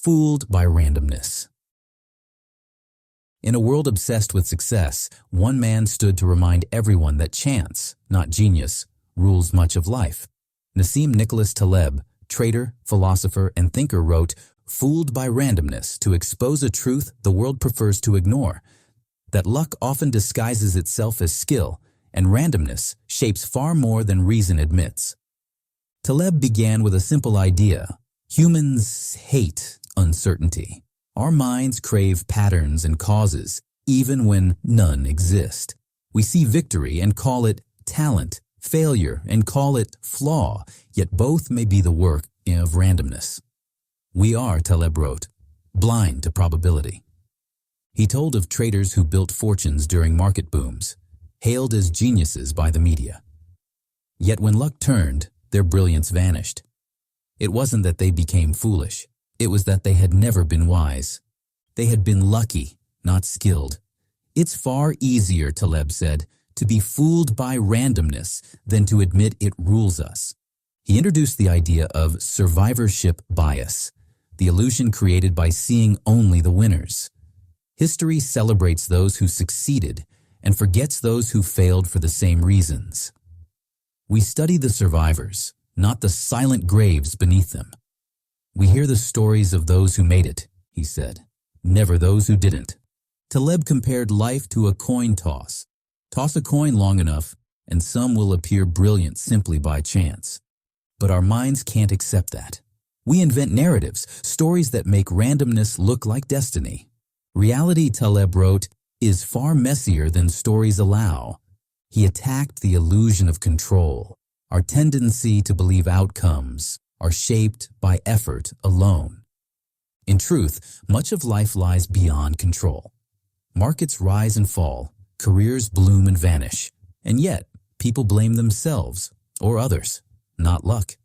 Fooled by randomness. In a world obsessed with success, one man stood to remind everyone that chance, not genius, rules much of life. Nassim Nicholas Taleb, trader, philosopher, and thinker, wrote, "Fooled by randomness, to expose a truth the world prefers to ignore, that luck often disguises itself as skill, and randomness shapes far more than reason admits." Taleb began with a simple idea. Humans hate uncertainty. Our minds crave patterns and causes, even when none exist. We see victory and call it talent, failure and call it flaw, yet both may be the work of randomness. We are, Taleb wrote, blind to probability. He told of traders who built fortunes during market booms, hailed as geniuses by the media. Yet when luck turned, their brilliance vanished. It wasn't that they became foolish. It was that they had never been wise. They had been lucky, not skilled. It's far easier, Taleb said, to be fooled by randomness than to admit it rules us. He introduced the idea of survivorship bias, the illusion created by seeing only the winners. History celebrates those who succeeded and forgets those who failed for the same reasons. We study the survivors, not the silent graves beneath them. We hear the stories of those who made it, he said, never those who didn't. Taleb compared life to a coin toss. Toss a coin long enough, and some will appear brilliant simply by chance. But our minds can't accept that. We invent narratives, stories that make randomness look like destiny. Reality, Taleb wrote, is far messier than stories allow. He attacked the illusion of control, our tendency to believe outcomes are shaped by effort alone. In truth, much of life lies beyond control. Markets rise and fall, careers bloom and vanish, and yet people blame themselves or others, not luck.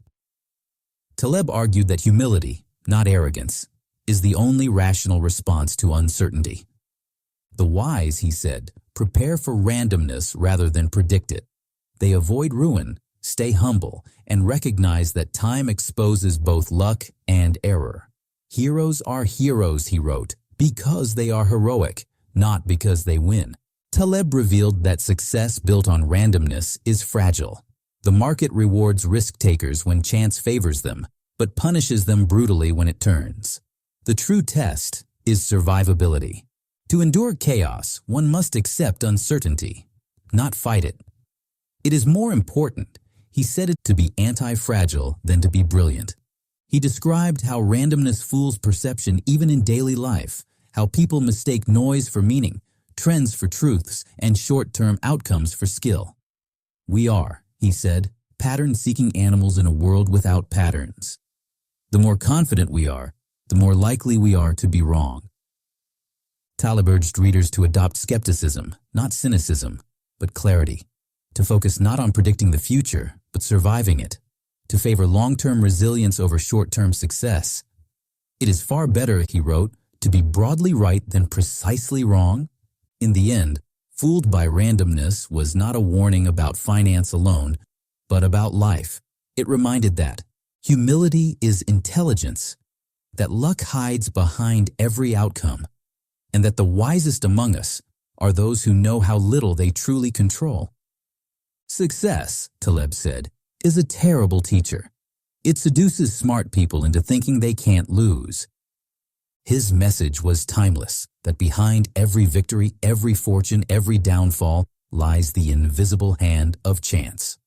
Taleb argued that humility, not arrogance, is the only rational response to uncertainty. The wise, he said, prepare for randomness rather than predict it. They avoid ruin, stay humble, and recognize that time exposes both luck and error. Heroes are heroes, he wrote, because they are heroic, not because they win. Taleb revealed that success built on randomness is fragile. The market rewards risk-takers when chance favors them, but punishes them brutally when it turns. The true test is survivability. To endure chaos, one must accept uncertainty, not fight it. It is more important, he said, to be anti-fragile than to be brilliant. He described how randomness fools perception even in daily life, how people mistake noise for meaning, trends for truths, and short-term outcomes for skill. We are, he said, pattern-seeking animals in a world without patterns. The more confident we are, the more likely we are to be wrong. Taleb urged readers to adopt skepticism, not cynicism, but clarity, to focus not on predicting the future, but surviving it, to favor long-term resilience over short-term success. It is far better, he wrote, to be broadly right than precisely wrong. In the end, Fooled by Randomness was not a warning about finance alone, but about life. It reminded that humility is intelligence, that luck hides behind every outcome, and that the wisest among us are those who know how little they truly control. Success, Taleb said, is a terrible teacher. It seduces smart people into thinking they can't lose. His message was timeless, that behind every victory, every fortune, every downfall lies the invisible hand of chance.